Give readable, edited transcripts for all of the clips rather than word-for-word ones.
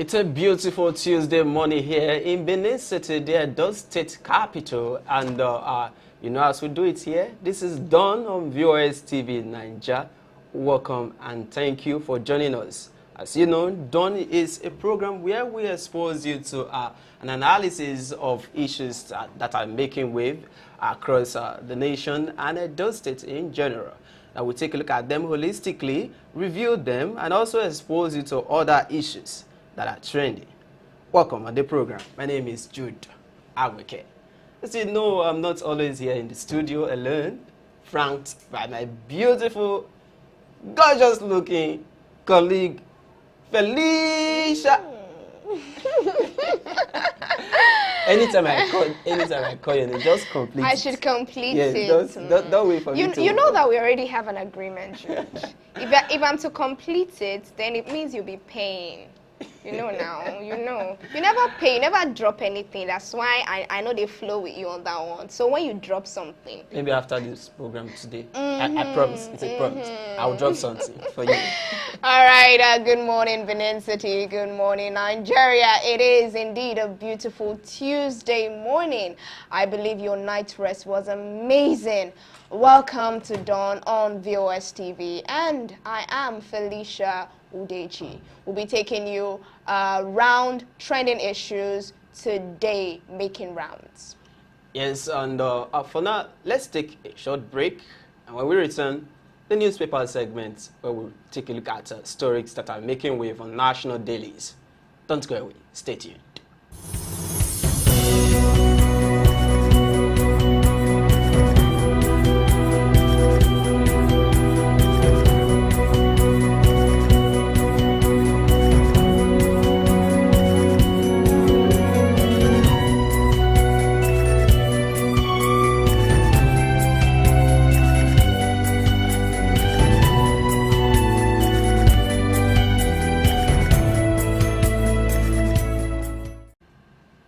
It's a beautiful Tuesday morning here in Benin City, the Edo State capital. And, as we do it here, this is Dawn on VOS TV Nigeria. Welcome and thank you for joining us. As you know, Dawn is a program where we expose you to an analysis of issues that are making wave across the nation and Edo State in general. Now we take a look at them holistically, review them, and also expose you to other issues that are trending. Welcome on the program. My name is Jude Aweke. As you know, I'm not always here in the studio alone, flanked by my beautiful, gorgeous-looking colleague, Felicia. Anytime I call your name, just complete it. I should complete it. Don't wait for me to. You know that we already have an agreement, Jude. If I'm to complete it, then it means you'll be paying. You know now, you know. You never pay, you never drop anything. That's why I know they flow with you on that one. So when you drop something. Maybe after this program today. I promise, it's a promise. I'll drop something for you. All right, good morning, Benin City. Good morning, Nigeria. It is indeed a beautiful Tuesday morning. I believe your night rest was amazing. Welcome to Dawn on VOS TV. And I am Felicia Udechi. We'll be taking you around trending issues today, making rounds. Yes, and for now, let's take a short break. And when we return, the newspaper segment where we'll take a look at stories that are making wave on national dailies. Don't go away. Stay tuned.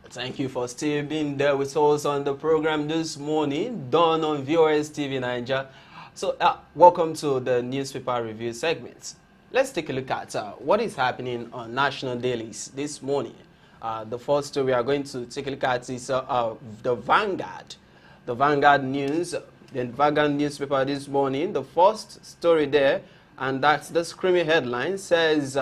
Thank you for still being there with us on the program this morning, Dawn on VOS TV Nigeria. So, welcome to the newspaper review segment. Let's take a look at what is happening on national dailies this morning. The first story we are going to take a look at is the Vanguard. The Vanguard news, the Vanguard newspaper this morning. The first story there, and that's the screaming headline, says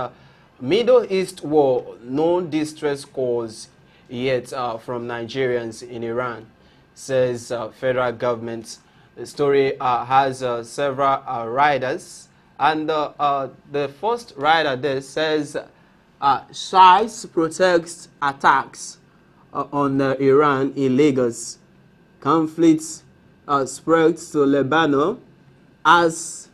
Middle East war, no distress calls yet from Nigerians in Iran, says federal government. The story has several riders, and the first rider there says Shites protest attacks on Iran in Lagos. Conflicts spread to Lebanon as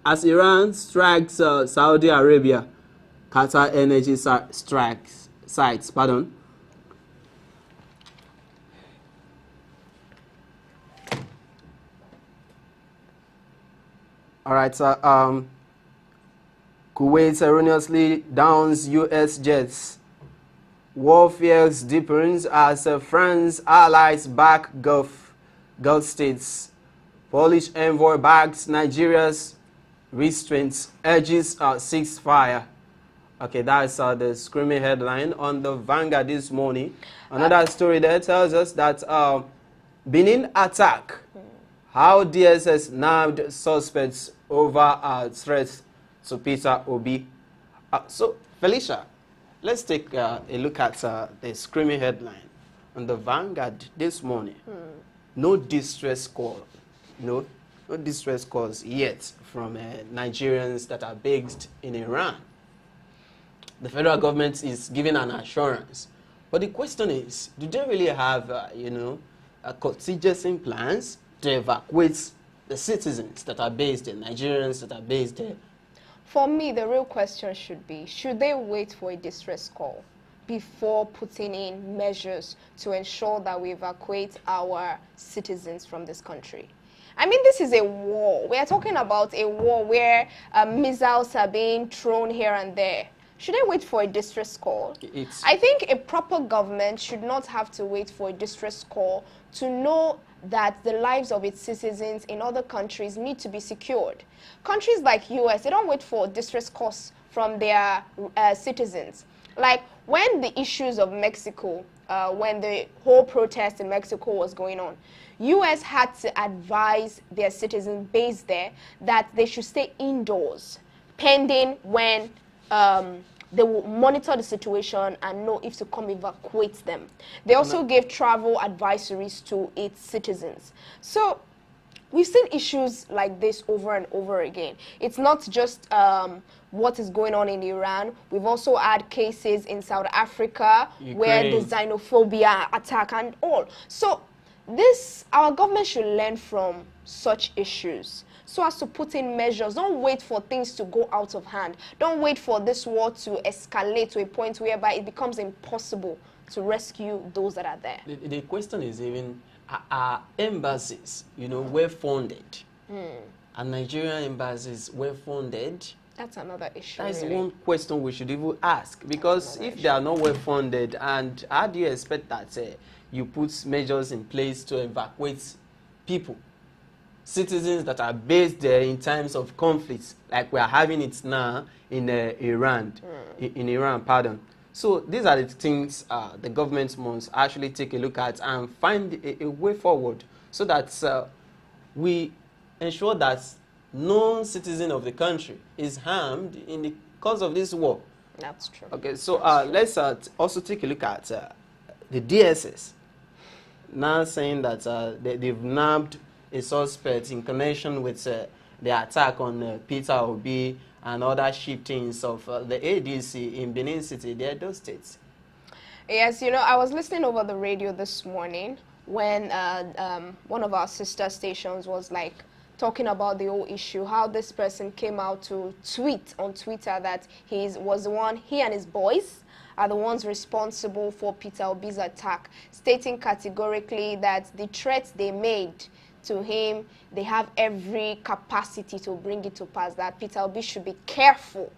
Iran strikes Saudi Arabia. Qatar energy strikes sites. Pardon. All right. So, Kuwait erroneously downs U.S. jets. Warfare deepens as France allies back Gulf states. Polish envoy backs Nigeria's restraints, urges ceasefire. Okay, that's the screaming headline on the Vanguard this morning. Another story there tells us that Benin attack, how DSS nabbed suspects over threats to Peter Obi. So, Felicia, let's take a look at the screaming headline on the Vanguard this morning. No distress call, no distress calls yet from Nigerians that are based in Iran. The federal government is giving an assurance. But the question is, do they really have, contingency plans to evacuate the citizens that are based there, Nigerians that are based there? For me, the real question should be, should they wait for a distress call before putting in measures to ensure that we evacuate our citizens from this country? I mean, this is a war. We are talking about a war where missiles are being thrown here and there. Should they wait for a distress call? I think a proper government should not have to wait for a distress call to know that the lives of its citizens in other countries need to be secured. Countries like US, they don't wait for distress calls from their citizens. Like when the issues of Mexico, when the whole protest in Mexico was going on, U.S. had to advise their citizens based there that they should stay indoors, pending when they will monitor the situation and know if to come evacuate them. They also gave travel advisories to its citizens. So we've seen issues like this over and over again. It's not just what is going on in Iran. We've also had cases in South Africa, Ukraine, where the xenophobia attack and all. So our government should learn from such issues so as to put in measures. Don't wait for things to go out of hand. Don't wait for this war to escalate to a point whereby it becomes impossible to rescue those that are there. The question is even, our embassies, were funded. And Nigerian embassies were funded. That's another issue. That's one question we should even ask. Because if they are not well funded, and how do you expect that you put measures in place to evacuate people, citizens that are based there in times of conflicts, like we are having it now in Iran, pardon. So these are the things the government must actually take a look at and find a way forward so that we ensure that no citizen of the country is harmed in the course of this war. That's true. Okay, so let's also take a look at the DSS, now saying that they've nabbed a suspect in connection with the attack on Peter Obi and other shiftings of the ADC in Benin City, the Edo State. Yes, I was listening over the radio this morning when one of our sister stations was talking about the whole issue, how this person came out to tweet on Twitter that he and his boys are the ones responsible for Peter Obi's attack, stating categorically that the threats they made to him, they have every capacity to bring it to pass, that Peter Obi should be careful.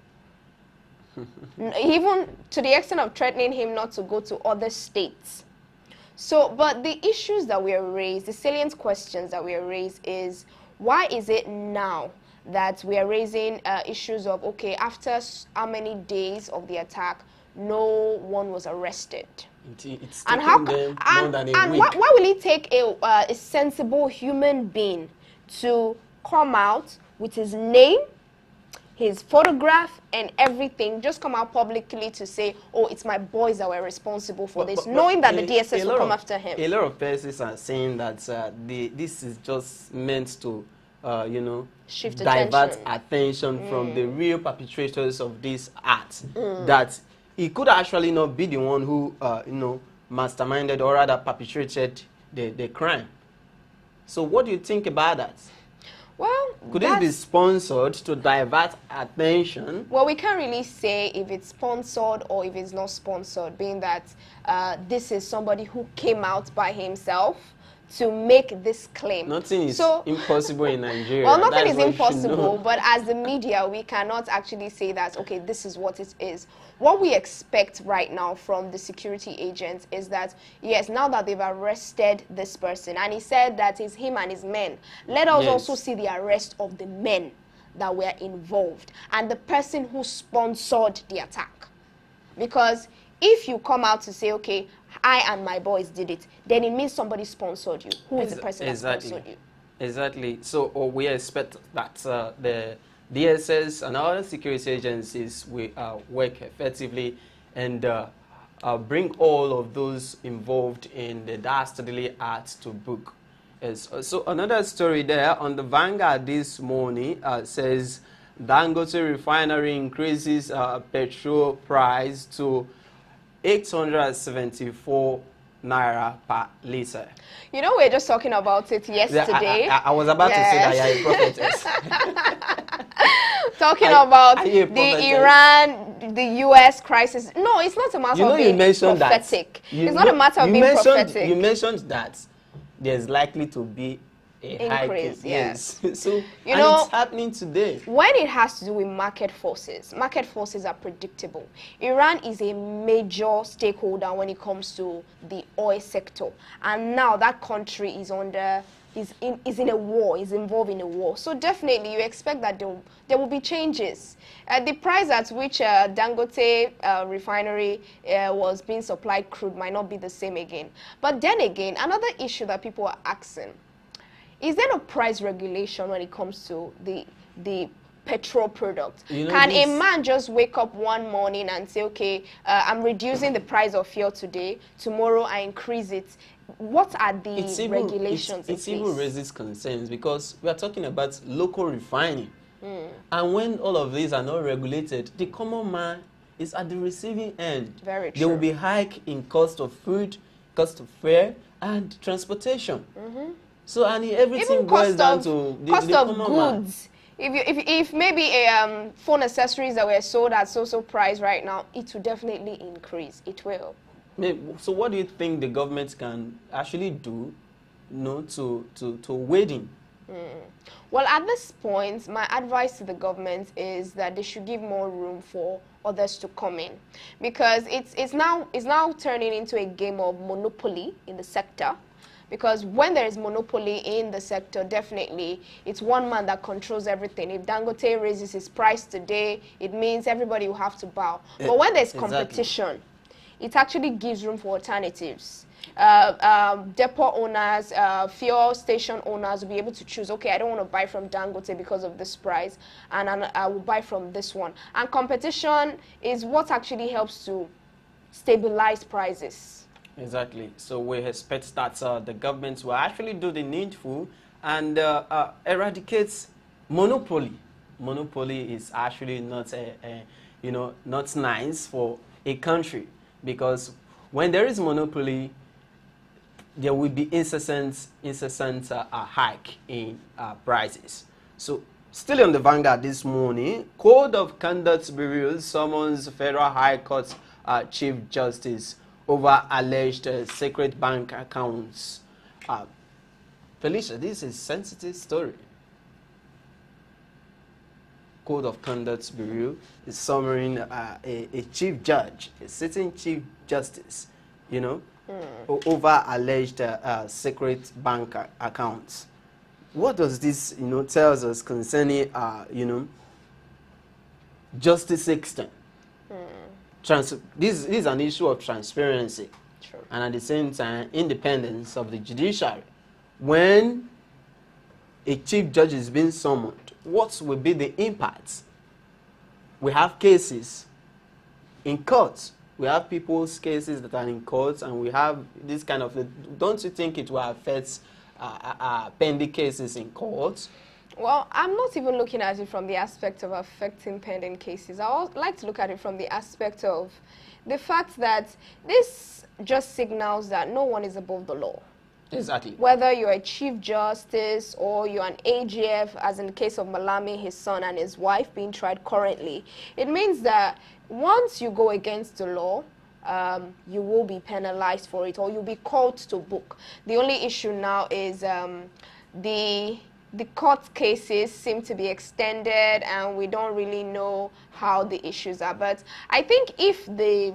Even to the extent of threatening him not to go to other states. So, but the issues that we are raised, the salient questions that we are raised is, why is it now that we are raising issues of, okay, after how many days of the attack, no one was arrested? It's taking them more than a week. Why will it take a sensible human being to come out with his name, his photograph, and everything, just come out publicly to say, oh, it's my boys that were responsible for this, knowing that the DSS will come after him? A lot of persons are saying that this is just meant to, divert attention from the real perpetrators of this act. That he could actually not be the one who, masterminded or rather perpetrated the crime. So what do you think about that? Well, could it be sponsored to divert attention? Well, we can't really say if it's sponsored or if it's not sponsored, being that this is somebody who came out by himself to make this claim. Nothing is impossible in Nigeria. Well, nothing is impossible, but as the media, we cannot actually say that, okay, this is what it is. What we expect right now from the security agents is that, yes, now that they've arrested this person, and he said that it's him and his men, let us also see the arrest of the men that were involved and the person who sponsored the attack. Because if you come out to say, okay, I and my boys did it, then it means somebody sponsored you. Who is the person that sponsored you? Exactly. So we expect that the DSS and other security agencies will work effectively and bring all of those involved in the dastardly act to book. Yes. So another story there on the Vanguard this morning says Dangote refinery increases petrol price to 874 naira per liter. You know, we were just talking about it yesterday. Yeah, I was about to say that you're a prophetess. Talking about the Iran, the U.S. crisis. No, it's not a matter of being prophetic. It's not a matter of being prophetic. You mentioned that there's likely to be A hike, increase, yes. So, You and know, it's happening today. when it has to do with market forces are predictable. Iran is a major stakeholder when it comes to the oil sector, and now that country is in a war, is involved in a war. So definitely, you expect that there will be changes. The price at which Dangote refinery was being supplied crude might not be the same again. But then again, another issue that people are asking: is there no price regulation when it comes to the petrol product? You know, Can a this, man just wake up one morning and say, okay, I'm reducing the price of fuel today, tomorrow I increase it? What are the regulations in it's place? even raises concerns because we are talking about local refining. And when all of these are not regulated, the common man is at the receiving end. Very There will true. be hike in cost of food, cost of fare, and transportation. So, and everything Even boils down to cost the of common man. goods. If maybe a phone accessories that were sold at so price right now, it will definitely increase. It will. So what do you think the government can actually do, to wade in? Well, at this point, my advice to the government is that they should give more room for others to come in, because it's now turning into a game of monopoly in the sector. Because when there is monopoly in the sector, definitely it's one man that controls everything. If Dangote raises his price today, it means everybody will have to bow. But when there's competition, it actually gives room for alternatives. Depot owners, fuel station owners will be able to choose, okay, I don't want to buy from Dangote because of this price, and I will buy from this one. And competition is what actually helps to stabilize prices. Exactly. So we expect that the government will actually do the needful and eradicate monopoly. Monopoly is actually not not nice for a country, because when there is monopoly, there will be incessant hike in prices. So, still on the Vanguard this morning, Code of Conduct Bureau summons Federal High Court Chief Justice over alleged secret bank accounts. Felicia, this is a sensitive story. Code of Conduct Bureau is summoning a chief judge, a sitting chief justice, over alleged secret bank accounts. What does this, tells us concerning, justice system? This is an issue of transparency. True. And at the same time, independence of the judiciary. When a chief judge is being summoned, what will be the impact? We have cases in courts. We have people's cases that are in courts, and we have this kind of... Don't you think it will affect pending cases in courts? Well, I'm not even looking at it from the aspect of affecting pending cases. I would like to look at it from the aspect of the fact that this just signals that no one is above the law. Exactly. Whether you're a chief justice or you're an AGF, as in the case of Malami, his son and his wife being tried currently, it means that once you go against the law, you will be penalized for it, or you'll be called to book. The only issue now is the court cases seem to be extended, and we don't really know how the issues are. But I think if the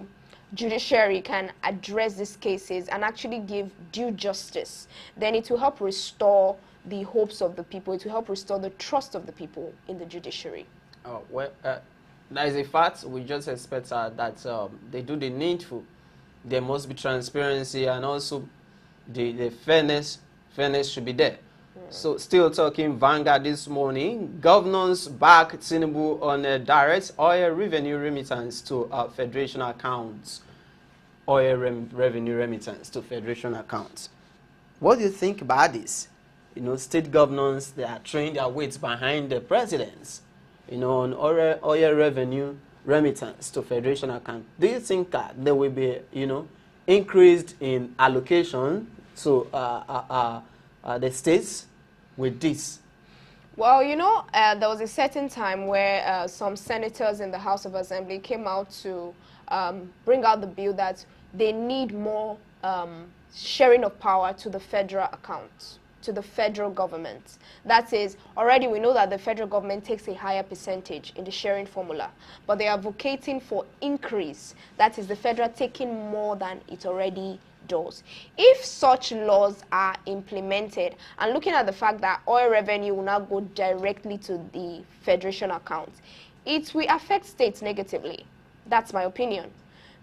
judiciary can address these cases and actually give due justice, then it will help restore the hopes of the people. It will help restore the trust of the people in the judiciary. Oh, well, that is a fact. We just expect that they do the needful. There must be transparency, and also the fairness should be there. So, still talking Vanguard this morning, governors back Tinubu on a direct oil revenue remittance to federation accounts. Oil revenue remittance to federation accounts. What do you think about this? State governors, they are throwing their weight behind the presidents, on oil revenue remittance to federation account. Do you think that there will be, increased in allocation to the states with this? Well, there was a certain time where some senators in the House of Assembly came out to bring out the bill that they need more sharing of power to the federal accounts. to the federal government. That is, already we know that the federal government takes a higher percentage in the sharing formula, but they are advocating for increase. That is, the federal taking more than it already does. If such laws are implemented, and looking at the fact that oil revenue will now go directly to the federation account, it will affect states negatively. That's my opinion.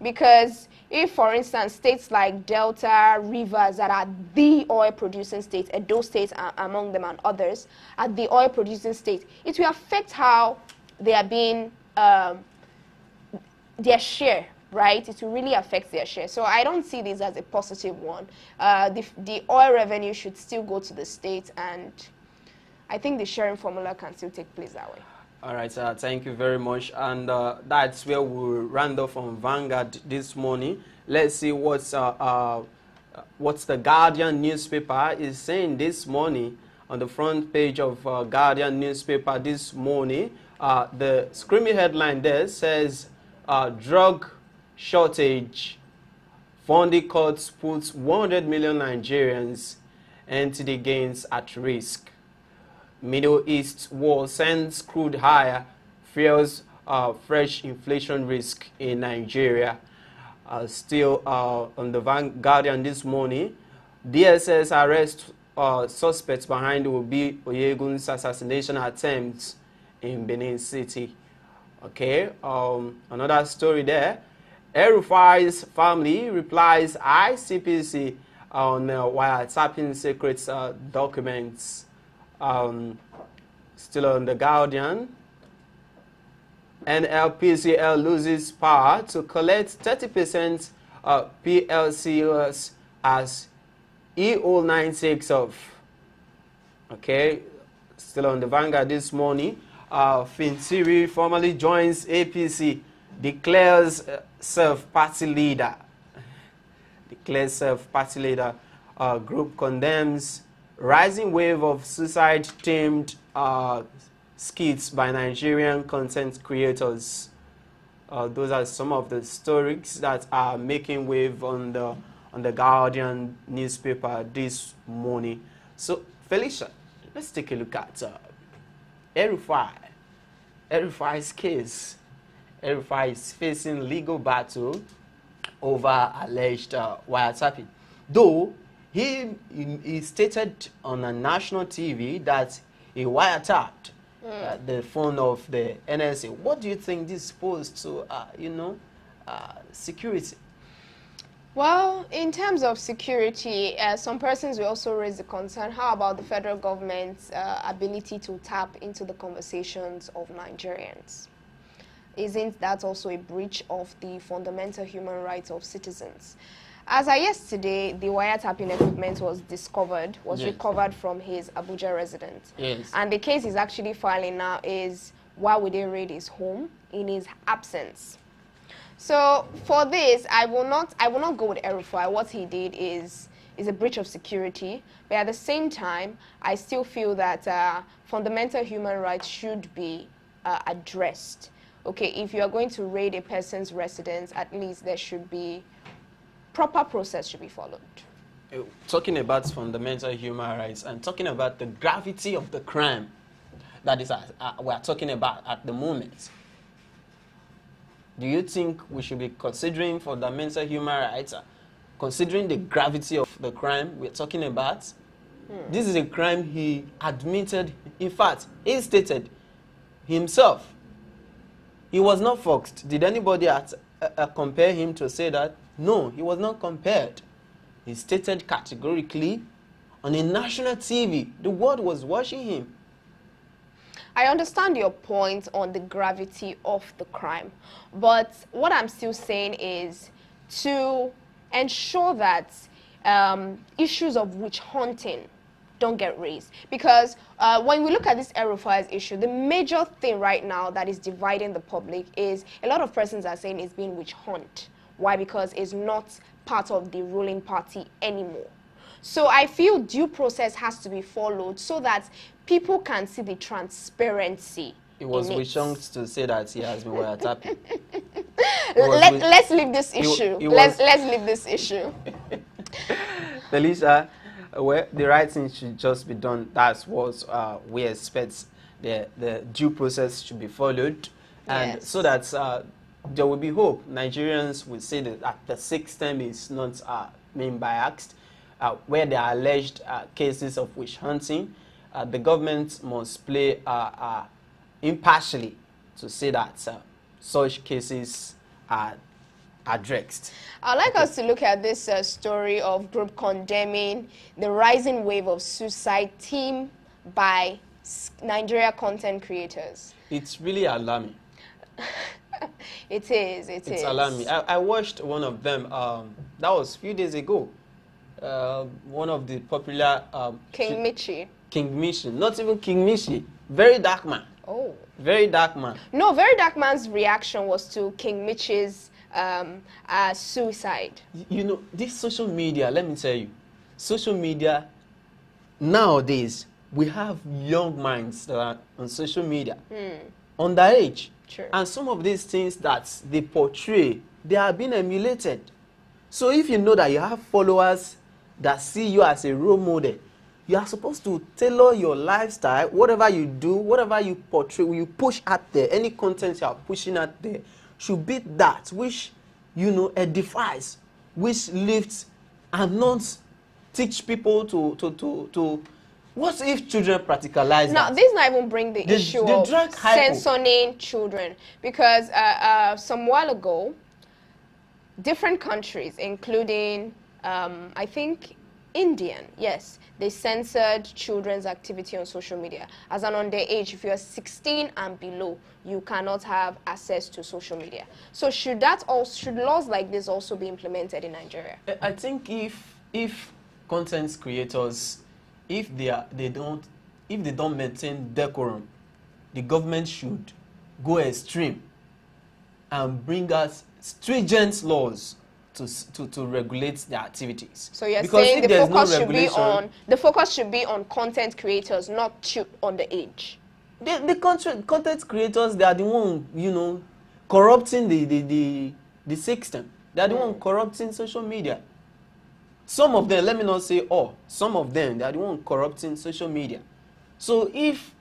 Because if, for instance, states like Delta, Rivers, that are the oil-producing states, and those states are among them and others, are the oil-producing states, it will affect how they are being, their share, right? It will really affect their share. So I don't see this as a positive one. The oil revenue should still go to the states, and I think the sharing formula can still take place that way. All right, thank you very much. And that's where we'll round off on Vanguard this morning. Let's see what's the Guardian newspaper is saying this morning. On the front page of Guardian newspaper this morning, the screaming headline there says, drug shortage, funding cuts puts 100 million Nigerians entity gains at risk. Middle East war sends crude higher, fears fresh inflation risk in Nigeria. Still on the Guardian this morning, DSS arrests suspects behind Obi Oyegun's assassination attempt in Benin City. Okay, another story there. El-Rufai's family replies ICPC on wiretapping secret documents. Still on the Guardian, NLPCL loses power to collect 30% PLCs as EO9 takes off. Okay, still on the Vanguard this morning, Fintiri formally joins APC, declares self-party leader. Declares self-party leader. Group condemns rising wave of suicide-themed skits by Nigerian content creators. Those are some of the stories that are making wave on the Guardian newspaper this morning. So, Felicia, let's take a look at El-Rufai. El-Rufai's case. El-Rufai is facing legal battle over alleged wiretapping. Though he stated on a national TV that he wiretapped the phone of the NSA. What do you think this posed to, security? Well, in terms of security, some persons will also raise the concern, how about the federal government's ability to tap into the conversations of Nigerians? Isn't that also a breach of the fundamental human rights of citizens? As of yesterday, the wiretapping equipment was recovered from his Abuja residence. Yes. And the case is actually filing now is, why would they raid his home in his absence? So for this, I will not go with El-Rufai. What he did is a breach of security, but at the same time, I still feel that fundamental human rights should be addressed. Okay, if you are going to raid a person's residence, at least there should be proper process should be followed. Talking about fundamental human rights and talking about the gravity of the crime that is we are talking about at the moment, do you think we should be considering fundamental human rights, considering the gravity of the crime we're talking about? This is a crime he admitted. In fact, he stated himself. He was not foxed. Did anybody compare him to say that? No, he was not compared. He stated categorically on a national TV. The world was watching him. I understand your point on the gravity of the crime, but what I'm still saying is to ensure that issues of witch hunting don't get raised. Because when we look at this El-Rufai's issue, the major thing right now that is dividing the public is a lot of persons are saying it's being witch hunt. Why? Because it's not part of the ruling party anymore. So I feel due process has to be followed so that people can see the transparency. It was witch hunt to say that he has been wiretapping. Let's leave this issue. Let's leave this issue. Felicia, Well, the right thing should just be done. That's what we expect. The due process should be followed, and so that there will be hope. Nigerians will say that the system is not being biased. Where there are alleged cases of witch hunting, the government must play impartially to say that such cases are addressed. I'd like us to look at this story of group condemning the rising wave of suicide team by Nigeria content creators. It's really alarming. It is. It's alarming. I watched one of them. That was a few days ago. One of the popular King Michi. King Michi, not even King Michi. Very dark man. Oh. Very dark man. No, Very Dark Man's reaction was to King Michi's suicide. You know, this social media, let me tell you, social media, nowadays, we have young minds that are on social media, underage. True. And some of these things that they portray, they are being emulated. So if you know that you have followers that see you as a role model, you are supposed to tailor your lifestyle, whatever you do, whatever you portray, you push out there, any content you are pushing out there, should be that which, you know, edifies, which lifts, and not teach people to what if children practicalize now, that? this not even bring the issue of censoring children, because some while ago, different countries, including, I think, Indian, yes, they censored children's activity on social media. As an underage, if you are 16 and below, you cannot have access to social media. So should laws like this also be implemented in Nigeria? I think if content creators, if they don't maintain decorum, the government should go extreme and bring us stringent laws to regulate their activities. So you're saying the focus should be on content creators, not on the age. The content creators, they are the one, you know, corrupting the system. They are the one corrupting social media. Some of them, let me not say all, some of them, they are the one corrupting social media. So if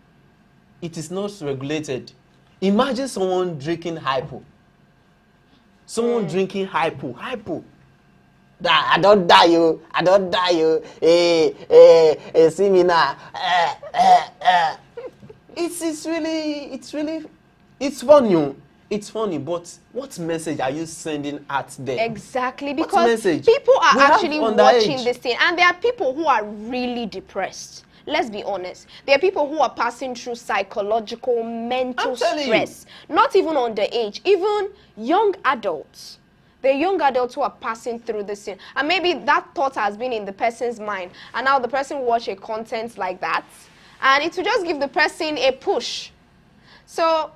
it is not regulated, imagine someone drinking hypo. Someone drinking hypo. That I don't die you. See me now. It's funny. It's funny, but what message are you sending out there? Exactly, because people are actually watching this thing, and there are people who are really depressed. Let's be honest. There are people who are passing through psychological, mental stress. Not even underage, even young adults. There are young adults who are passing through this thing. And maybe that thought has been in the person's mind. And now the person watch a content like that. And it will just give the person a push. So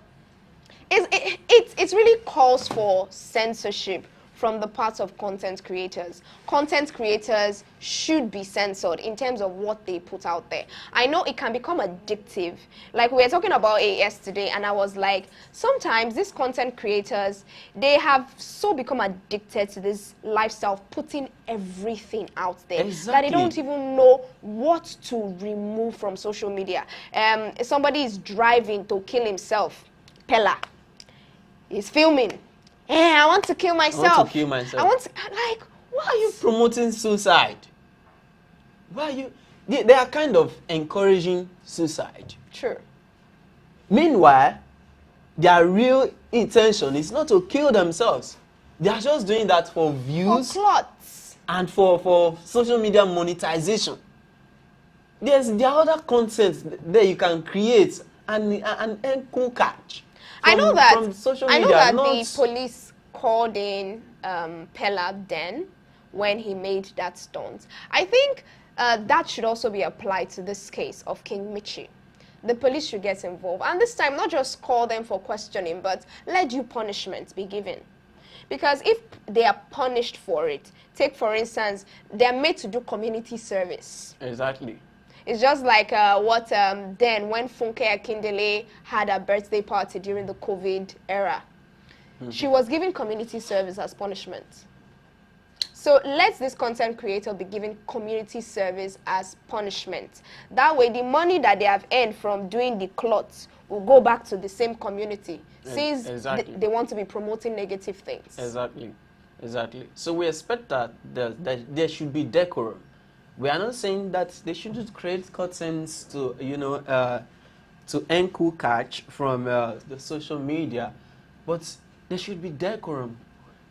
it really calls for censorship from the parts of content creators. Content creators should be censored in terms of what they put out there. I know it can become addictive. Like we were talking about it yesterday, and I was like, sometimes these content creators, they have so become addicted to this lifestyle of putting everything out there that they don't even know what to remove from social media. Somebody is driving to kill himself. Pella is filming. Hey, I want to kill myself. I want to kill myself. Like, why are you promoting suicide? Why are you? They are kind of encouraging suicide. True. Meanwhile, their real intention is not to kill themselves. They are just doing that for views, for clots, and for social media monetization. There are other content that you can create and earn cool cash. I know that the police called in Pella then when he made that stunt. I think that should also be applied to this case of King Michi. The police should get involved. And this time, not just call them for questioning, but let due punishment be given. Because if they are punished for it, take for instance, they are made to do community service. Exactly. It's just like what then when Funke Akindele had a birthday party during the COVID era. She was given community service as punishment. So let this content creator be given community service as punishment. That way, the money that they have earned from doing the clots will go back to the same community, since they want to be promoting negative things. Exactly. Exactly. So we expect that there should be decorum. We are not saying that they shouldn't create contents to, to earn cool catch from the social media, but there should be decorum.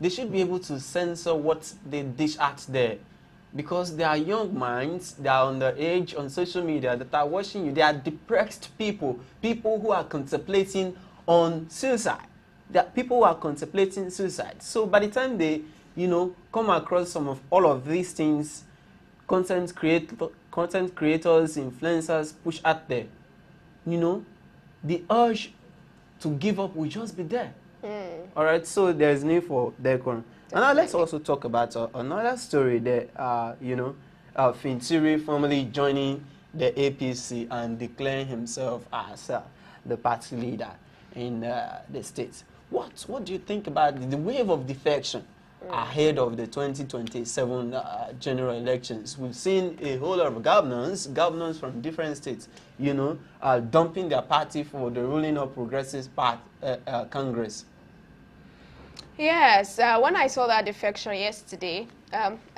They should be able to censor what they dish out there, because there are young minds that are underage on social media that are watching you. They are depressed people, people who are contemplating on suicide. There are people who are contemplating suicide. So by the time they, come across some of all of these things, content creators, influencers push out there, the urge to give up will just be there. All right, so there's need for decorum. And now let's also talk about another story that, Fintiri formally joining the APC and declaring himself as the party leader in the state. What do you think about the wave of defection ahead of the 2027 general elections? We've seen a whole lot of governors from different states, dumping their party for the ruling of Progressive Congress. Yes, when I saw that defection yesterday,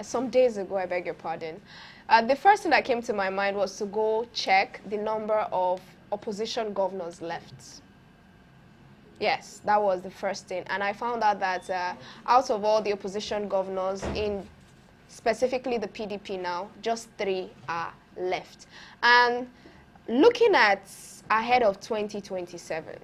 some days ago, I beg your pardon, the first thing that came to my mind was to go check the number of opposition governors left. Yes, that was the first thing. And I found out that out of all the opposition governors, in specifically the PDP now, just 3 are left. And looking at ahead of 2027,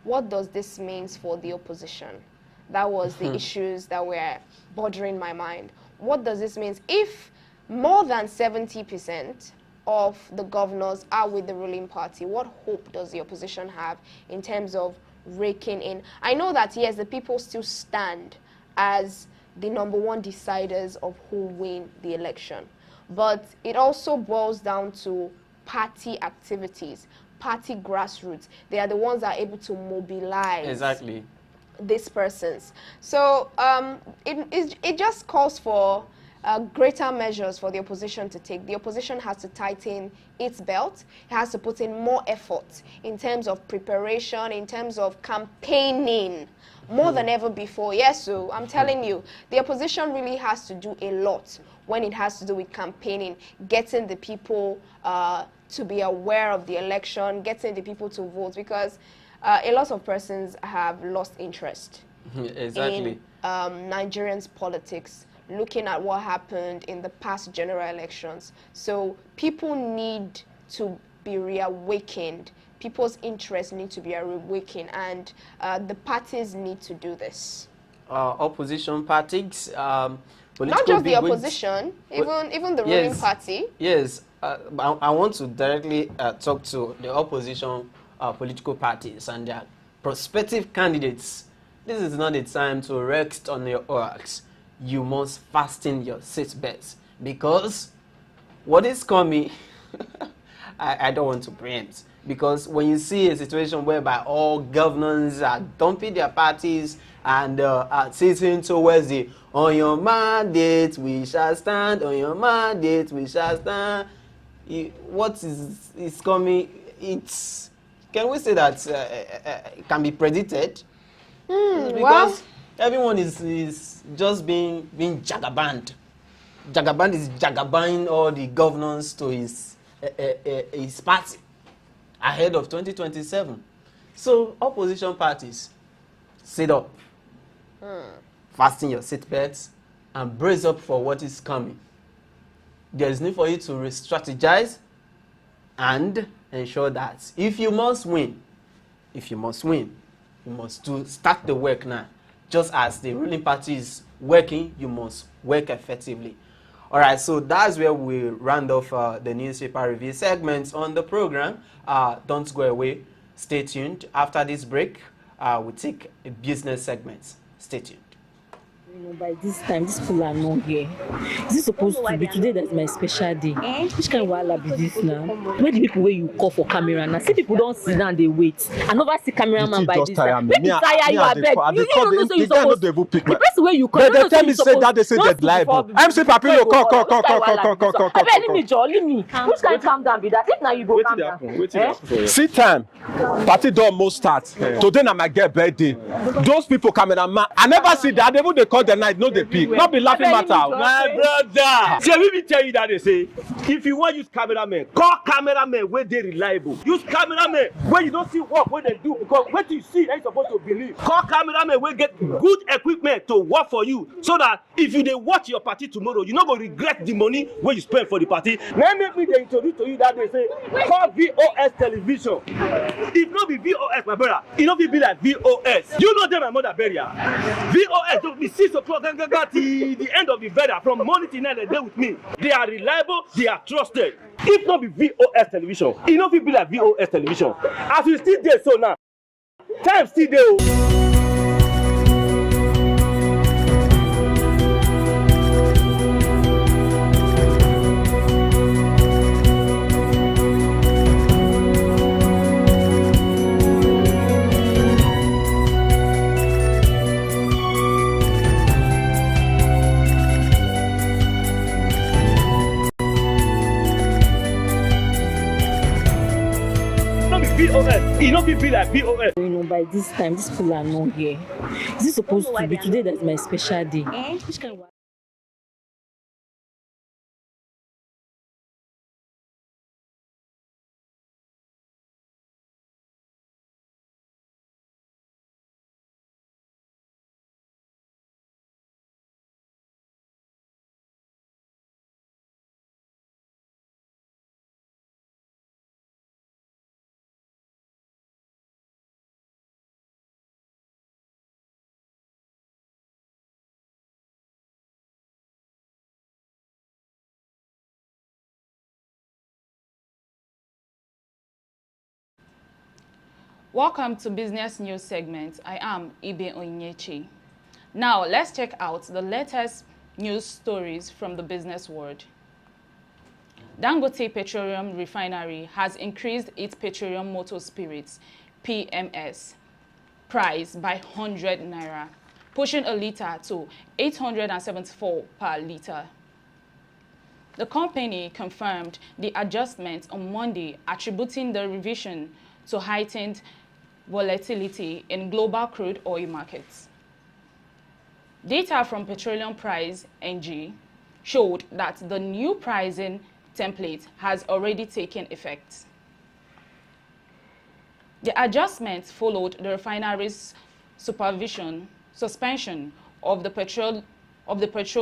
what does this mean for the opposition? That was the issues that were bothering my mind. What does this mean? If more than 70% of the governors are with the ruling party, what hope does the opposition have in terms of raking in? I know that, yes, the people still stand as the #1 deciders of who win the election. But it also boils down to party activities, party grassroots. They are the ones that are able to mobilize these persons. So it just calls for greater measures for the opposition to take. The opposition has to tighten its belt. It has to put in more effort in terms of preparation, in terms of campaigning, more than ever before. Yes, so I'm telling you, the opposition really has to do a lot when it has to do with campaigning, getting the people to be aware of the election, getting the people to vote, because a lot of persons have lost interest in Nigerians' politics, looking at what happened in the past general elections. So people need to be reawakened. People's interests need to be reawakened, and the parties need to do this. Opposition parties, not just the opposition, even the ruling party. Yes, I want to directly talk to the opposition political parties and their prospective candidates. This is not the time to rest on your oars. You must fasten your seatbelts, because what is coming, I don't want to preempt, because when you see a situation whereby all governors are dumping their parties and are sitting towards the "on your mandate we shall stand, on your mandate we shall stand," what is coming, can we say that it can be predicted? Because everyone is just being jagabanned. Jagaband is jagabanning all the governors to his party ahead of 2027. So opposition parties, sit up, fasten your seatbelts, and brace up for what is coming. There is need for you to re-strategize and ensure that if you must win, you must start the work now. Just as the ruling party is working, you must work effectively. All right, so that's where we round off the newspaper review segments on the program. Don't go away. Stay tuned. After this break, we'll take a business segment. Stay tuned. By this time, these people are not here. Is it supposed to be today? That's my special day. Which kind of wahala be this now? Where the people where you call for camera now? See people don't sit down, they wait. I never see cameraman by this time. Make me tire you, I beg. You don't know, so you supposed. The person where you call, they tell me say that they say they're liable. MC Papilo, come. I beg, leave me, Joe, leave me. Which kind calm down be that? If now you go calm down. See time, party don't almost start. Today na my girl birthday. Those people cameraman, I never see that. They would they call the night, no they pick. Not be laughing matter. My brother. See, let me tell you that they say, if you want to use cameraman, call cameraman where they reliable. Use cameraman where you don't see work what they do because what you see that you supposed to believe. Call cameraman where get good equipment to work for you so that if you they watch your party tomorrow, you're not going to regret the money where you spend for the party. Now make me they introduce to you that they say call VOS television. If not be VOS, my brother, it not be like VOS. You know them my mother burial. VOS don't be 6 o'clock till the end of the burial from morning till night. They there with me. They are reliable. They are trusted. If not be VOS television, it not be like VOS television. As we still there so now, time still there. It not be like VOS. By this time, these people are not here. Is it supposed to be today? That's my special day. Which kind of Welcome to Business News segment. I am Ibe Onyechi. Now, let's check out the latest news stories from the business world. Dangote Petroleum Refinery has increased its petroleum motor spirits (PMS) price by 100 naira, pushing a liter to 874 per liter. The company confirmed the adjustment on Monday, attributing the revision to heightened volatility in global crude oil markets. Data from Petroleum Price NG showed that the new pricing template has already taken effect. The adjustment followed the refinery's suspension of the petrol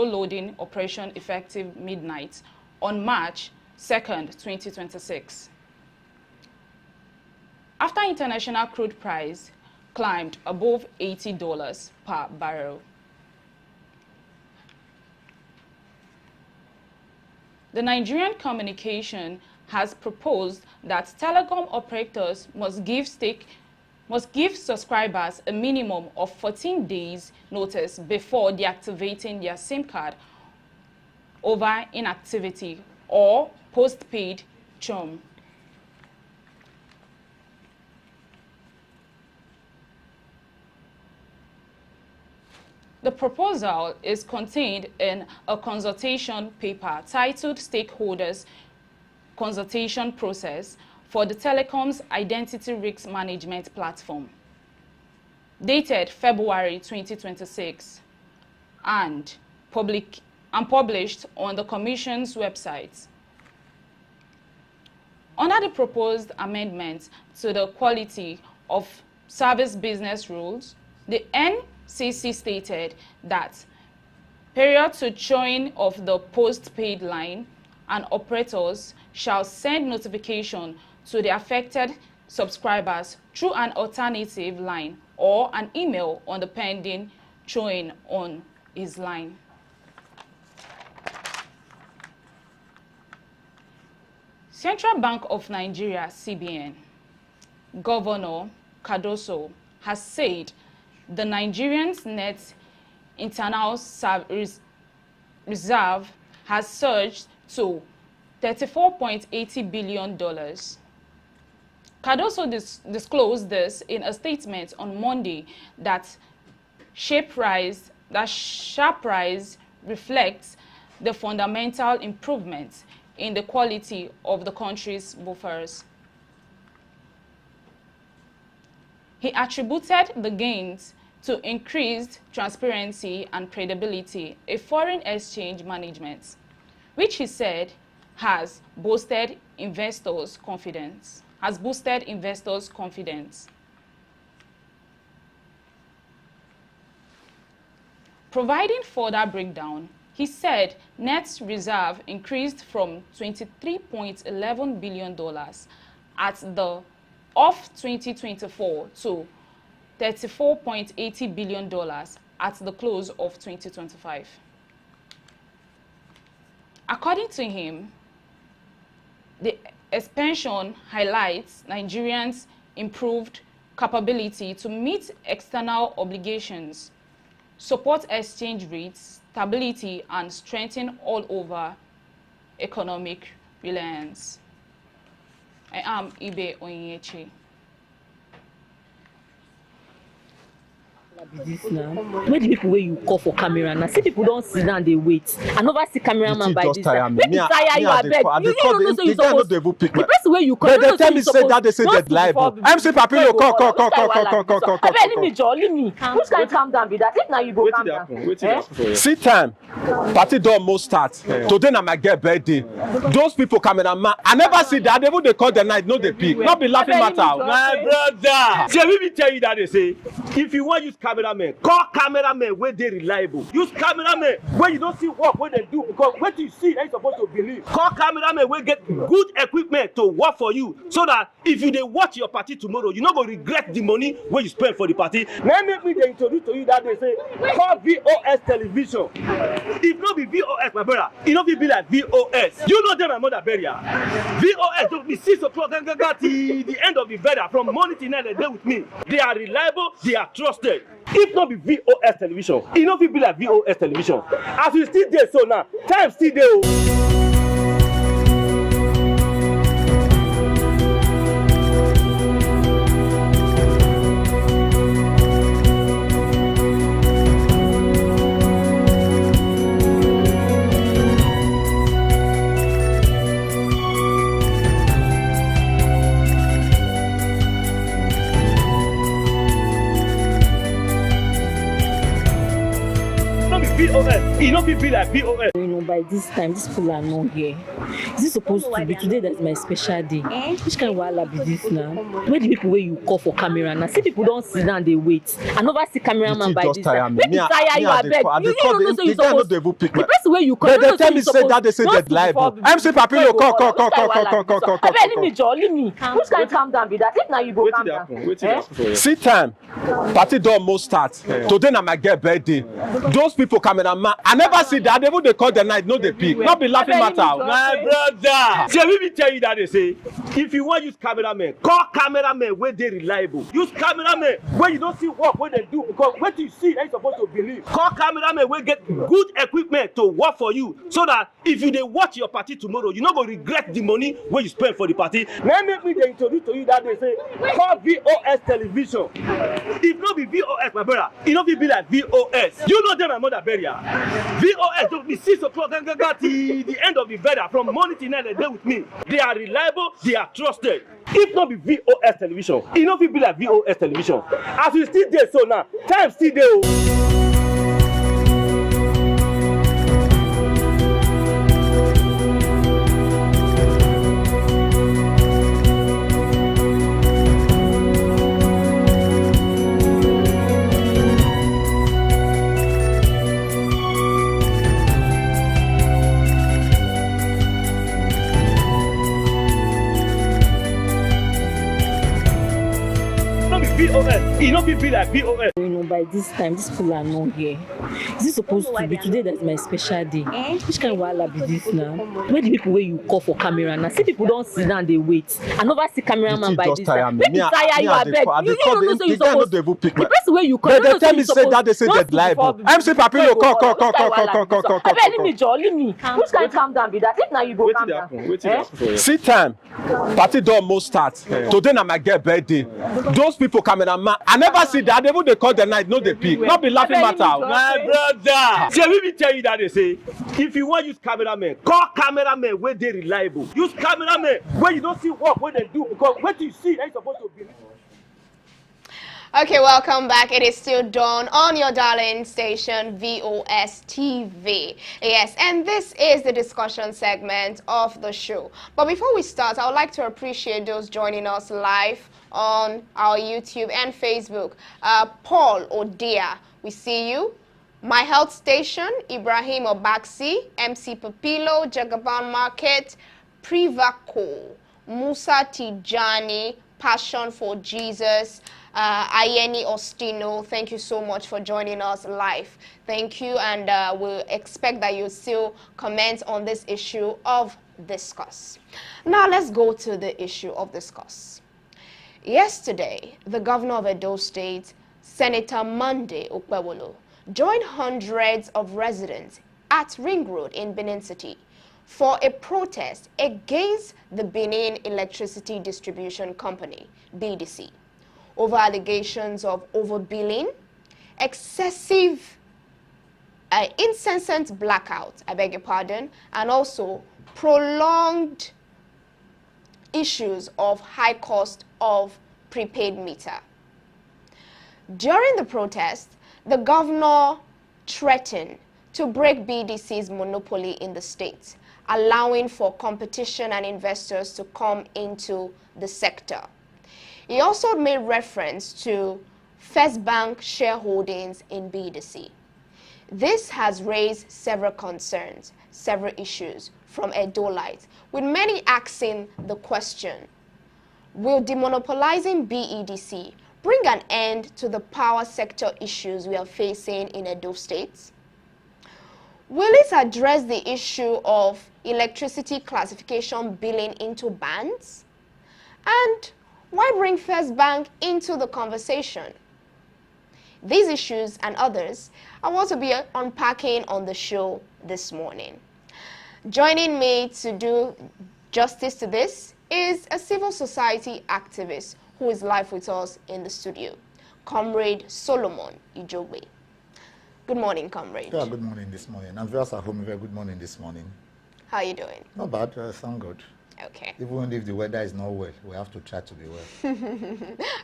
loading operation effective midnight on March 2nd, 2026. After international crude price climbed above $80 per barrel. The Nigerian Communication has proposed that telecom operators must give subscribers a minimum of 14 days notice before deactivating their SIM card over inactivity or postpaid churn. The proposal is contained in a consultation paper titled Stakeholders Consultation Process for the Telecom's Identity Risk Management Platform, dated February 2026, and published on the Commission's website. Under the proposed amendments to the Quality of Service Business Rules, the NCC stated that prior to joining of the postpaid line, and operators shall send notification to the affected subscribers through an alternative line or an email on the pending join on his line. Central Bank of Nigeria, CBN, Governor Cardoso has said the Nigerians' net internal reserve has surged to $34.80 billion. Cardoso disclosed this in a statement on Monday that sharp rise reflects the fundamental improvement in the quality of the country's buffers. He attributed the gains to increased transparency and credibility in foreign exchange management, which he said has boosted investors' confidence. Providing further breakdown, he said net reserve increased from $23.11 billion at the of 2024 to $34.80 billion at the close of 2025. According to him, the expansion highlights Nigerians' improved capability to meet external obligations, support exchange rates, stability, and strengthen all-over economic reliance. I am Ibe Onyechi. This now. Where the people where you call for camera now? See people don't sit down, they wait. I never see cameraman by this time. When you tire, you are beg. You don't know so you supposed. The person where you call. They tell me say that they say they're liable. MC Papino, call. I beg me, Joe, leave me. Which can calm down with that? If now you go calm down. See time. Party don't almost start. Today na my get birthday. Those people cameraman, I never see that. They call the night, no they pick. Not be laughing matter. My brother. See, let me tell you that they say, if you want to use cameramen, call cameramen where they reliable. Use cameramen where you don't see work when they do, because what you see that you supposed to believe. Call cameramen where get good equipment to work for you, so that if you they watch your party tomorrow, you're not going to regret the money where you spend for the party. Now make me they introduce to you that they say call VOS television. If not be VOS, my brother, it not be like VOS. You know them, my mother burial. VOS don't be 6 o'clock till the end of the burial. From morning till night, they with me. They are reliable, they are trusted. If not be VOS television, it not be like VOS television. As we still there, so now time still there. It not be like VOS. You know, by this time, these people are not here. Is this supposed to be today? That's my special day. Which kind of wala be this now? Where the people where you call for camera now? See people don't sit down, they wait. I never see cameraman by this time. When you tire, you are beg. You don't know so you supposed. The person where you call. They tell me say that they say they're liable. MC Papino, call. I beg me, Joe, leave me. Which kind calm down with that? If now you go calm down. See time. Party don't almost start. Today na my get birthday. Those people cameraman, I never see that. They call the night, no they pick. Not be laughing matter. My brother. See, let me tell you that they say, if you want to use cameramen, call cameramen where they reliable. Use cameramen where you don't see work when they do, because what you see that you supposed to believe. Call cameramen where get good equipment to work for you, so that if you they watch your party tomorrow, you're not going to regret the money where you spend for the party. Now make me they introduce to you that they say call VOS television. If not be VOS, my brother, it not be like VOS. You know them, my mother burial. VOS don't be 6 o'clock till the end of the burial. From morning till night, they with me. They are reliable, they are trusted. If not be VOS television, it not be like VOS television. As we still there, so now time still there. POS. It not be like POS. You know, by this time, these people are not here. Is it supposed to be today? That's my special day. Which kind of wahala be this now? Where the people where you call for camera now? See people don't sit down, they wait. I never see cameraman by this time. Make me tire you, I beg. You don't know so you supposed. The person where you call. They tell me say that they say they're liable. MC Papillo, call. Leave me. Which kind calm down be that? If now you go calm down. See time. Party don't most start. Today na my girl birthday. Those people cameraman, I never see that. Even they call the night, no they pick. Not be laughing matter. My brother. See, let me tell you that they say, if you want to use cameraman, call cameraman where they reliable. Use cameraman where you don't see work when they do, because what you see, they're supposed to be. Okay, welcome back. It is still Dawn on your darling station, VOS TV. Yes, and this is the discussion segment of the show. But before we start, I would like to appreciate those joining us live on our YouTube and Facebook. Paul Odia, we see you. My Health Station, Ibrahim Obaksi, MC Papilo, Jagaban Market, Privaco, Musa Tijani, Passion for Jesus, Ayeni Ostino, thank you so much for joining us live. Thank you, and we'll expect that you still comment on this issue of discuss. Now let's go to the issue of discuss. Yesterday, the governor of Edo State, Senator Monday Okpewolo, joined hundreds of residents at Ring Road in Benin City for a protest against the Benin Electricity Distribution Company, BDC, over allegations of overbilling, excessive, incessant blackout, I beg your pardon, and also prolonged issues of high cost of prepaid meter. During the protest, the governor threatened to break BDC's monopoly in the state, allowing for competition and investors to come into the sector. He also made reference to First Bank shareholdings in BDC. This has raised several concerns, several issues from Edolites, with many asking the question, will demonopolizing BEDC bring an end to the power sector issues we are facing in Edo State? Will it address the issue of electricity classification billing into bands? And why bring First Bank into the conversation? These issues and others I want to be unpacking on the show this morning. Joining me to do justice to this is a civil society activist who is live with us in the studio, Comrade Solomon Ijogbe. Good morning, Comrade. Yeah, good morning this morning. And viewers at home, very good morning this morning. How are you doing? Not bad, sound good. Okay. Even if the weather is not well, we have to try to be well.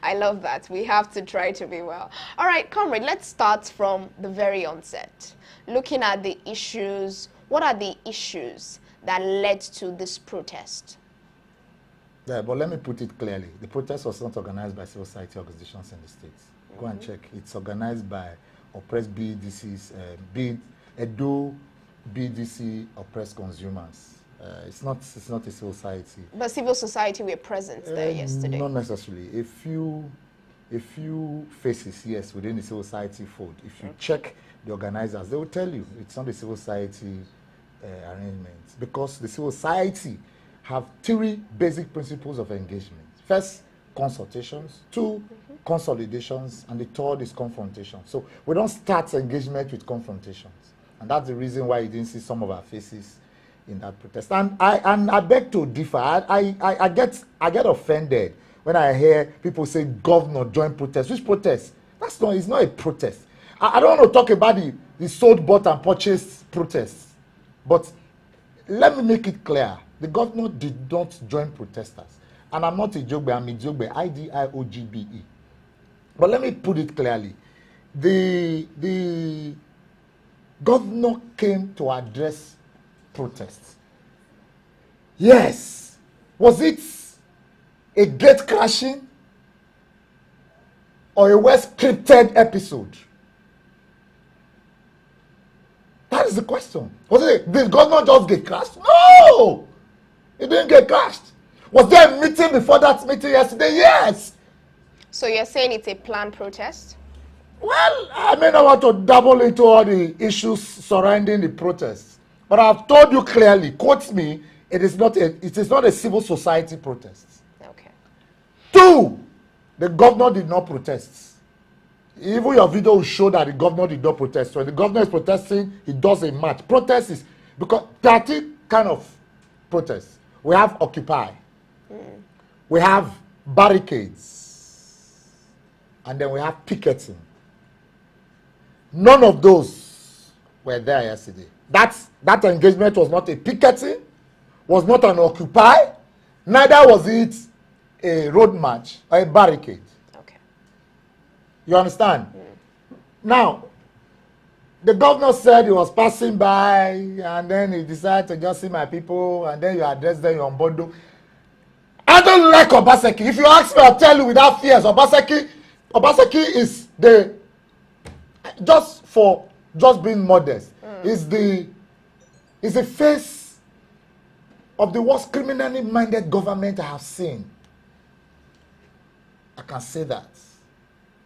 I love that. We have to try to be well. All right, Comrade, let's start from the very onset. Looking at the issues, what are the issues that led to this protest? Yeah, but let me put it clearly. The protest was not organized by civil society organizations in the States. Go and check. It's organized by oppressed BDCs, Edo BDC oppressed consumers. It's not a civil society. But civil society were present there yesterday. Not necessarily. A few faces, yes, within the civil society fold. If you check the organizers, they will tell you it's not a civil society arrangement, because the civil society have three basic principles of engagement. First, consultations. Two, consolidations. And the third is confrontation. So we don't start engagement with confrontations. And that's the reason why you didn't see some of our faces in that protest. And I beg to differ. I get offended when I hear people say governor join protest. Which protest? It's not a protest. I don't want to talk about the sold, bought and purchased protests. But let me make it clear. The governor did not join protesters. And I'm not Ijogbe, I'm Ijogbe, IDIOGBE. But let me put it clearly. The governor came to address protests. Yes. Was it a gate crashing or a well-scripted episode? That is the question. Was it did governor just get crashed? No! It didn't get crashed. Was there a meeting before that meeting yesterday? Yes. So you're saying it's a planned protest? Well, I may not want to double into all the issues surrounding the protests, but I've told you clearly, quote me, it is not a civil society protest. Okay. 2, the governor did not protest. Even your video will show that the governor did not protest. When the governor is protesting, he does a march. Protest is because 30 kind of protests. We have Occupy. We have barricades. And then we have picketing. None of those were there yesterday. That engagement was not a picketing, was not an Occupy, neither was it a road march or a barricade. Okay. You understand? Now, the governor said he was passing by and then he decided to just see my people and then you address them on Bondo. I don't like Obaseki. If you ask me, I'll tell you without fears. Obaseki is the, just being modest, is the face of the worst criminally minded government I have seen. I can say that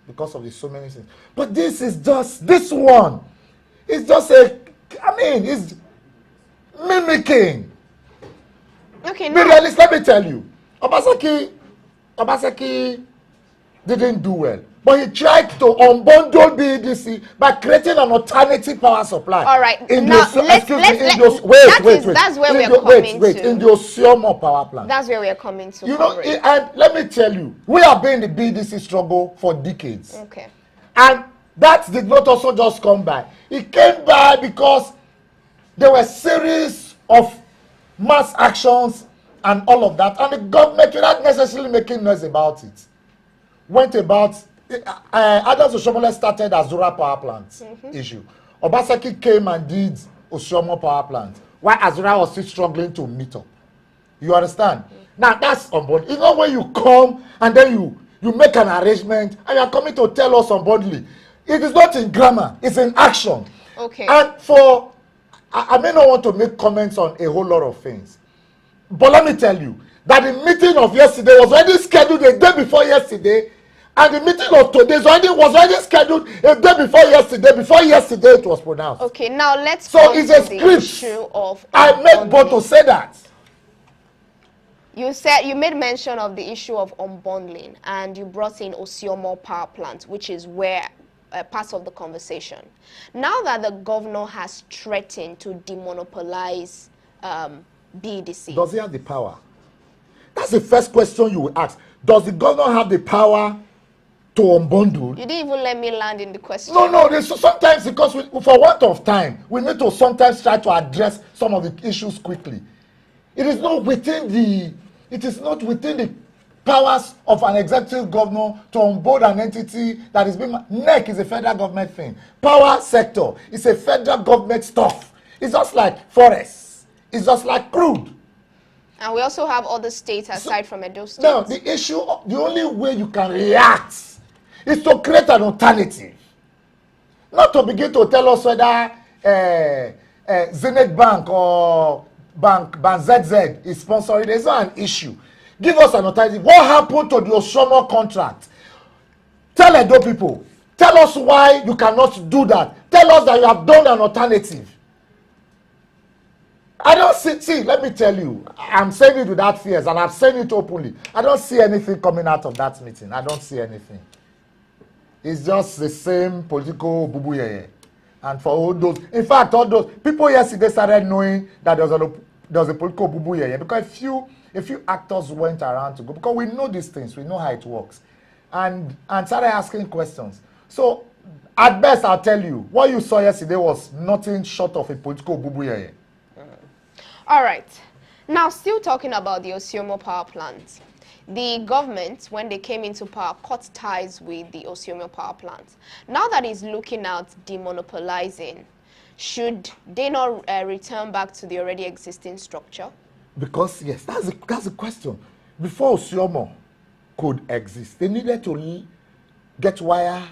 because of the so many things. But this one is just it's mimicking. Okay, Be now, realist, let me tell you. Obaseki didn't do well. But he tried to unbundle BEDC by creating an alternative power supply. all right. In Now, the that's where we're coming to. In the Osiomo power plant. That's where we're coming to. You know, and let me tell you, we have been in the BDC struggle for decades. Okay. And that did not also just come by. It came by because there were a series of mass actions and all of that. And the government, without necessarily making noise about it, went about, Adams Oshomole started Azura power plant issue. Obaseki came and did Oshomo power plant, while Azura was still struggling to meet up. You understand? Now that's on board. You know when you come and then you make an arrangement and you are coming to tell us unbundling. It is not in grammar, it's in action. Okay. And I may not want to make comments on a whole lot of things, but let me tell you that the meeting of yesterday was already scheduled a day before yesterday, and the meeting of today was already scheduled a day before yesterday it was pronounced. Okay, now let's So it's a the issue script. of I made both to say that. You made mention of the issue of unbundling, and you brought in Osiomo power plant, which is where part of the conversation. Now that the governor has threatened to demonopolize BDC, Does he have the power? That's the first question you will ask. Does the governor have the power to unbundle? you didn't even let me land in the question. No. Sometimes because for want of time, we need to sometimes try to address some of the issues quickly. It is not within the powers of an executive governor to onboard an entity that is being. NEC is a federal government thing. Power sector is a federal government stuff. It's just like forests. It's just like crude. And we also have other states aside from Edo State. Now, the only way you can react is to create an alternative. Not to begin to tell us whether Zenith Bank or Bank ZZ is sponsoring. There's not an issue. Give us an alternative. What happened to the Oshomo contract? Tell Edo people. Tell us why you cannot do that. Tell us that you have done an alternative. I don't see, let me tell you, I'm saying it without fears and I'm saying it openly. I don't see anything coming out of that meeting. I don't see anything. It's just the same political bubu. And for all those, in fact, all those people yesterday started knowing that there was a political bubu because a few actors went around to go, because we know these things, we know how it works, and started asking questions. So at best, I'll tell you, what you saw yesterday was nothing short of a political bubu. All right. Now, still talking about the Osiomo power plant. The government, when they came into power, cut ties with the Osiomo power plant. Now that it's looking at demonopolizing, should they not return back to the already existing structure? Because, yes, that's the question. Before Osiomo could exist, they needed to get wires,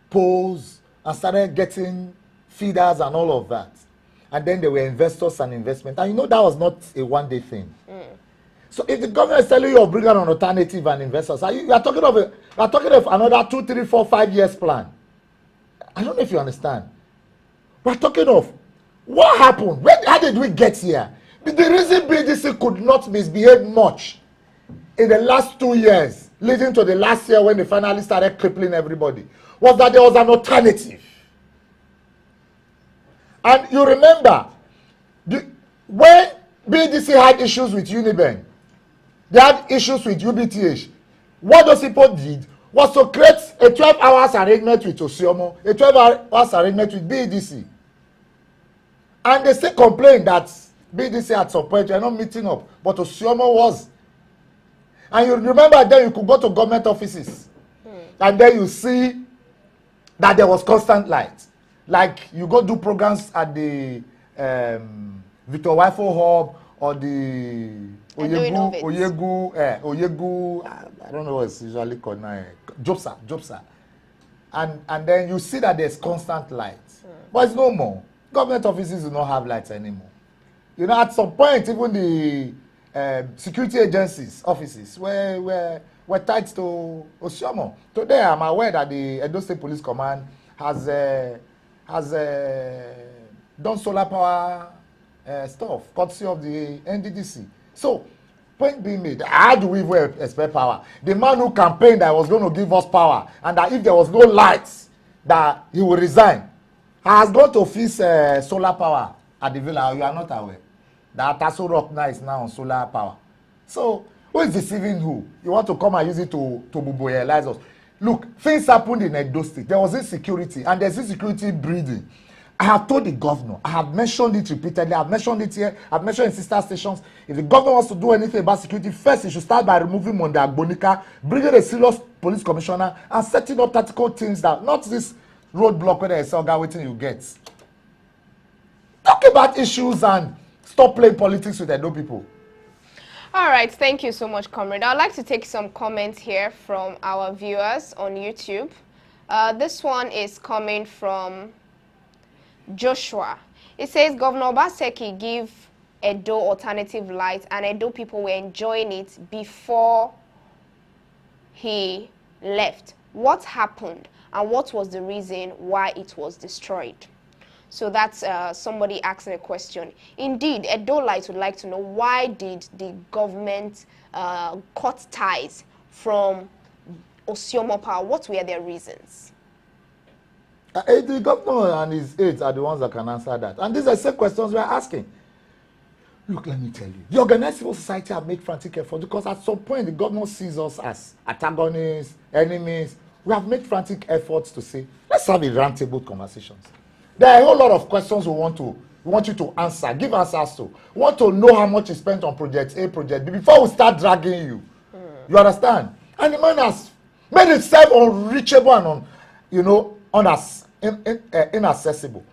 poles, and started getting feeders and all of that. And then there were investors and investment. And you know that was not a one-day thing. So if the government is telling you of bringing an alternative and investors, you are talking of another 2, 3, 4, 5 years plan. I don't know if you understand. We're talking of what happened. How did we get here? The reason BDC could not misbehave much in the last 2 years, leading to the last year when they finally started crippling everybody, was that there was an alternative. And you remember, when BDC had issues with Uniben, they had issues with UBTH. What those people did was to create a 12 hours arrangement with Osiomo, a 12 hours arrangement with BDC. And they still complained that BDC at some point were not meeting up, but Osiomo was. And you remember then you could go to government offices and then you see that there was constant light. Like you go do programs at the Victor Wifo Hub or the Oyegu, I don't know what it's usually called now, Jobsa. And then you see that there's constant light. But it's no more. Government offices do not have lights anymore. You know, at some point, even the security agencies offices were tied to Osiomo. Today, I'm aware that the Edo State Police Command has done solar power stuff, courtesy of the NDDC. So, point being made, how do we expect power? The man who campaigned that was going to give us power, and that if there was no lights, that he will resign, has gone to fix solar power at the villa. You are not aware that Tasso Rock now is now on solar power. So, who is deceiving who? You want to come and use it to buboyalize us. Look, things happened in Edo State. There was insecurity, and there's insecurity breeding. I have told the governor, I have mentioned it repeatedly, I've mentioned it here, I've mentioned in sister stations. If the governor wants to do anything about security, first he should start by removing Monde Agbonika, bringing a serious police commissioner, and setting up tactical teams that, not this roadblock where there is guy waiting you get. Talk about issues and stop playing politics with Edo people. All right, thank you so much, Comrade. I'd like to take some comments here from our viewers on YouTube. This one is coming from Joshua. It says Governor Obaseki gave Edo alternative light and Edo people were enjoying it before he left. What happened and what was the reason why it was destroyed? So that's somebody asking a question. Indeed, Edo Light would like to know, why did the government cut ties from Osiomo Power? What were their reasons? The governor and his aides are the ones that can answer that. And these are the same questions we are asking. Look, let me tell you. The organized civil society have made frantic efforts because at some point the governor sees us as antagonists, enemies. We have made frantic efforts to say, let's have a roundtable conversations. There are a whole lot of questions we want you to answer, give answers to. We want to know how much is spent on project A, project B, before we start dragging you. You understand? And the man has made himself unreachable and inaccessible.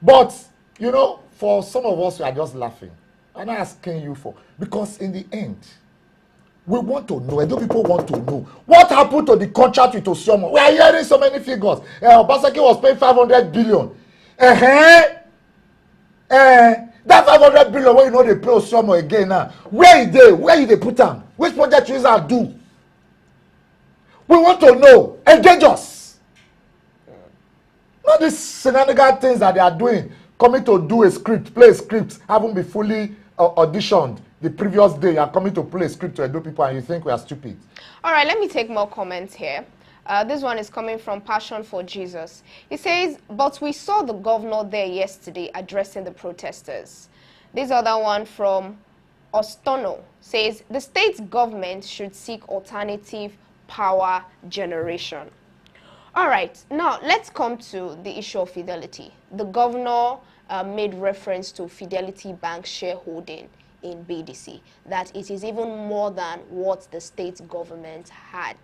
But, you know, for some of us, we are just laughing. I'm not asking you for, because in the end, we want to know, Edo people want to know, what happened to the contract with Osiomo? We are hearing so many figures. Obaseki was paying 500 billion. That 500 billion, where you know they pay Osiomo again now. Where is they put them? Which project you are do? We want to know. Engage us. Not these shenanigan things that they are doing, coming to do a script, play a script, haven't been fully auditioned the previous day. You are coming to play a script to Edo people and you think we are stupid. All right, let me take more comments here. This one is coming from Passion for Jesus. He says, but we saw the governor there yesterday addressing the protesters. This other one from Ostono says, the state government should seek alternative power generation. All right, now let's come to the issue of Fidelity. The governor made reference to Fidelity Bank shareholding in BDC, that it is even more than what the state government had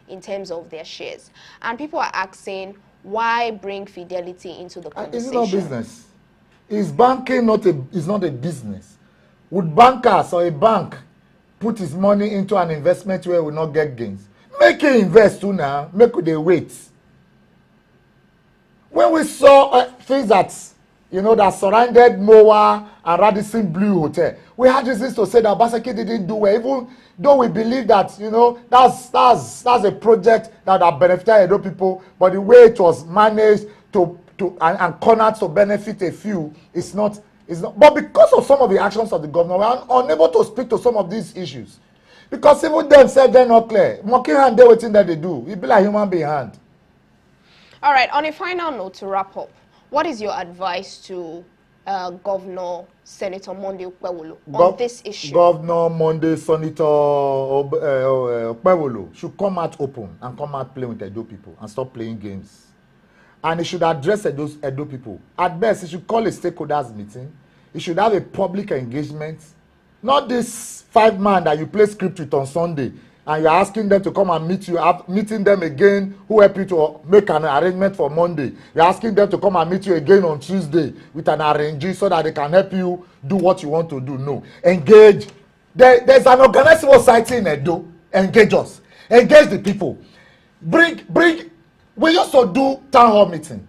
in terms of their shares. And people are asking, why bring Fidelity into the conversation? Is it not business? Is banking is not a business? Would bankers or a bank put his money into an investment where it will not get gains? Make it invest too now, make it wait. When we saw things that, you know, that surrounded Moa and Radisson Blue Hotel, We had reasons to say that Obaseki didn't do well, even though we believe that, you know, that's a project that have benefited Edo people, but the way it was managed and cornered to benefit a few is not. But because of some of the actions of the governor, we are unable to speak to some of these issues. Because even them said they're not clear. Monkey hand, they waiting that they do. It be like human being hand. All right, on a final note to wrap up, what is your advice to Governor Senator Monday Okpewolo on this issue? Governor Monday Senator Okpewolo should come out open and come out playing with Edo people and stop playing games. And he should address Edo people. At best, he should call a stakeholders meeting. He should have a public engagement. Not this 5-man that you play script with on Sunday and you're asking them to come and meet you, meeting them again who help you to make an arrangement for Monday. You're asking them to come and meet you again on Tuesday with an arrangee so that they can help you do what you want to do. No. Engage. There's an organized society in Edo. Engage us. Engage the people. We used to do town hall meeting.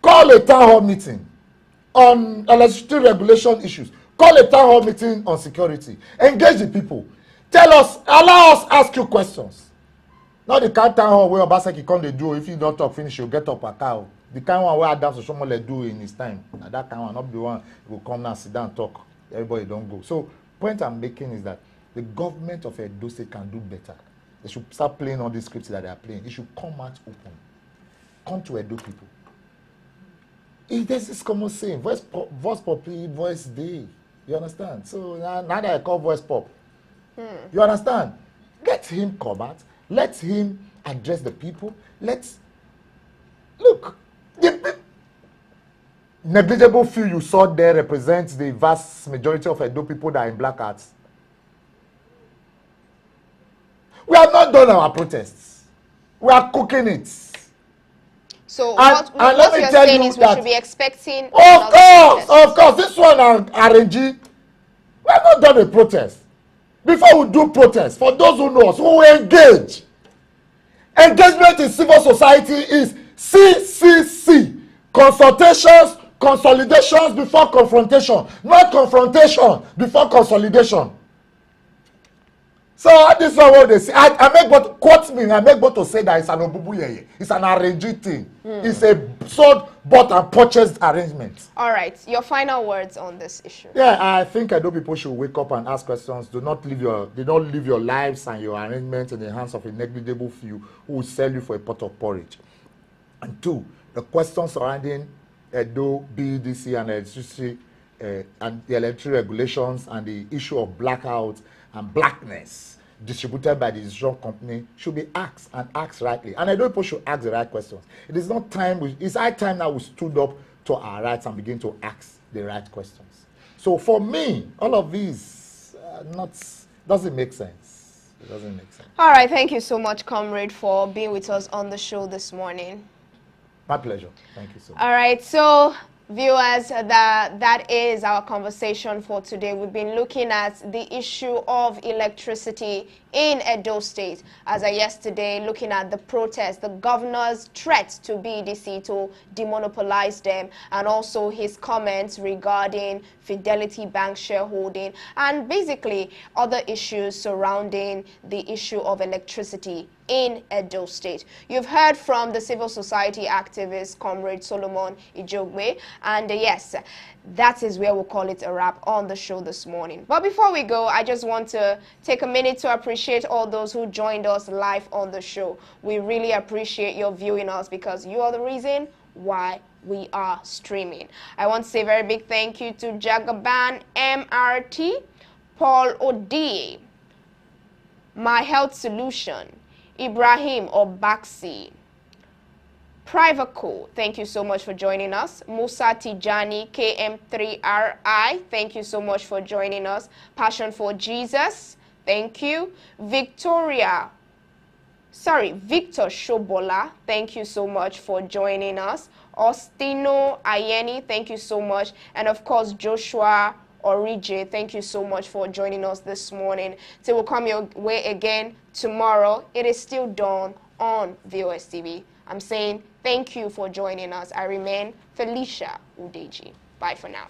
Call a town hall meeting on electricity regulation issues. Call a town hall meeting on security. Engage the people. Tell us, allow us ask you questions. Not the kind of town hall where Obaseki come they do. If you don't talk finish, you'll get up a cow. The kind of one where Adams Oshiomhole do in his time. Now that kind of one, not the one who will come now, sit down, talk. Everybody don't go. So, point I'm making is that the government of Edo State can do better. They should start playing all these scripts that they are playing. It should come out open. Come to Edo people. If there's this common saying, voice pop, voice day. You understand? So now that I call voice pop. You understand? Let him come out. Let him address the people. Look, the negligible few you saw there represents the vast majority of Edo people that are in black arts. We have not done our protests. We are cooking it. So what you're saying is we should be expecting... Of course. This one RNG, we have not done a protest. Before we do protest, for those who know us, who will engage. Engagement in civil society is CCC. Consultations, consolidations before confrontation. Not confrontation before consolidation. So this is what they say. I make but quote me. I make but to say that it's an obubu yeye. It's an arranged thing. It's a sold, bought and purchased arrangement. All right, your final words on this issue. Yeah, I think Edo people should wake up and ask questions. Do not leave your lives and your arrangements in the hands of a negligible few who will sell you for a pot of porridge. And 2, the questions surrounding Edo, BEDC and electricity and the electricity regulations and the issue of blackouts and blackness distributed by the distribution company should be asked and asked rightly. And I know people should ask the right questions. It is not time. It's high time that we stood up to our rights and begin to ask the right questions. So for me, all of these doesn't make sense. It doesn't make sense. All right. Thank you so much, comrade, for being with us on the show this morning. My pleasure. Thank you so much. All right. So, viewers, that is our conversation for today. We've been looking at the issue of electricity in Edo State. As of yesterday, looking at the protest, the governor's threat to BEDC to demonopolize them, and also his comments regarding Fidelity Bank shareholding, and basically other issues surrounding the issue of electricity in Edo State. You've heard from the civil society activist, Comrade Solomon Ijogwe, and yes, that is where we'll call it a wrap on the show this morning. But before we go, I just want to take a minute to appreciate all those who joined us live on the show. We really appreciate your viewing us because you are the reason why we are streaming. I want to say a very big thank you to Jagaban MRT, Paul Odie, My Health Solution, Ibrahim Obaksi, Privaco, thank you so much for joining us. Musa Tijani, KM3RI, thank you so much for joining us. Passion for Jesus, thank you. Victor Shobola, thank you so much for joining us. Ostino Ayeni, thank you so much. And of course, Joshua Orije, thank you so much for joining us this morning. Till we'll come your way again tomorrow. It is still dawn on VOS TV. I'm saying thank you for joining us. I remain Felicia Udeji. Bye for now.